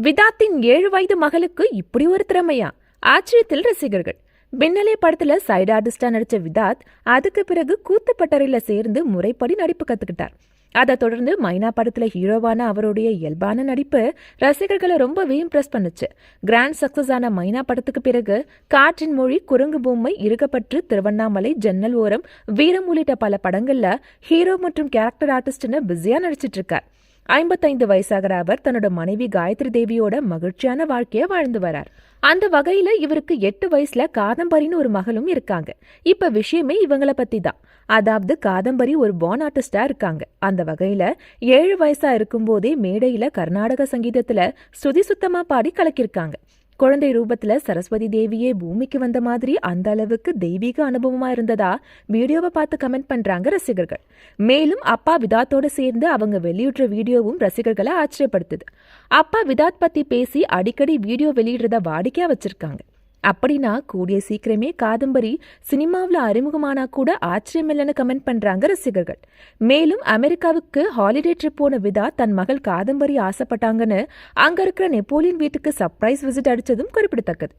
விதாத்தின் 7 வயது மகளுக்கு இப்படி ஒரு திறமையா? ஆச்சரியத்தில் ரசிகர்கள். பின்னலே படத்துல சைடு ஆர்டிஸ்டா நடிச்ச விதாத் அதுக்கு பிறகு கூத்துப்பட்டறையில சேர்ந்து முறைப்படி நடிப்பு கத்துக்கிட்டார். அதை தொடர்ந்து மைனா படத்துல ஹீரோவான அவருடைய இயல்பான நடிப்பு ரசிகர்களை ரொம்பவே இம்ப்ரெஸ் பண்ணுச்சு. கிராண்ட் சக்சஸ் ஆன மைனா படத்துக்கு பிறகு காற்றின் மொழி, குரங்கு பொம்மை, இருக்கப்பற்று, திருவண்ணாமலை, ஜன்னல் ஓரம், வீரம் உள்ளிட்ட பல படங்கள்ல ஹீரோ மற்றும் கேரக்டர் ஆர்டிஸ்ட்னு பிஸியா நடிச்சிட்டு இருக்கார். 55 வயசாகிற அவர் தன்னோட மனைவி காயத்ரி தேவியோட மகிழ்ச்சியான வாழ்க்கைய வாழ்ந்து வரார். அந்த வகையில இவருக்கு 8 வயசுல காதம்பரின்னு ஒரு மகளும் இருக்காங்க. இப்ப விஷயமே இவங்கள பத்தி தான். அதாவது காதம்பரி ஒரு பார்ன் ஆர்டிஸ்டா இருக்காங்க. அந்த வகையில 7 வயசா இருக்கும் போதே மேடையில கர்நாடக சங்கீதத்துல ஸ்ருதி சுத்தமா பாடி கலக்கிருக்காங்க. குழந்தை ரூபத்துல சரஸ்வதி தேவியே பூமிக்கு வந்த மாதிரி அந்த அளவுக்கு தெய்வீக அனுபவமா இருந்ததா வீடியோவை பார்த்து கமெண்ட் பண்றாங்க ரசிகர்கள். மேலும் அப்பா விதாத்தோட சேர்ந்து அவங்க வெளியிடுற வீடியோவும் ரசிகர்களை ஆச்சரியப்படுத்துது. அப்பா விதாத் பத்தி பேசி அடிக்கடி வீடியோ வெளியிடுறத வாடிக்கையா வச்சிருக்காங்க. அப்படின்னா கூடிய சீக்கிரமே காதம்பரி சினிமாவில் அறிமுகமானா கூட ஆச்சரியம் இல்லைன்னு கமெண்ட் பண்றாங்க ரசிகர்கள். மேலும் அமெரிக்காவுக்கு ஹாலிடே ட்ரிப் போன விதா தன் மகள் காதம்பரி ஆசைப்பட்டாங்கன்னு அங்க இருக்கிற நெப்போலியன் வீட்டுக்கு சர்ப்ரைஸ் விசிட் அடிச்சதும் குறிப்பிடத்தக்கது.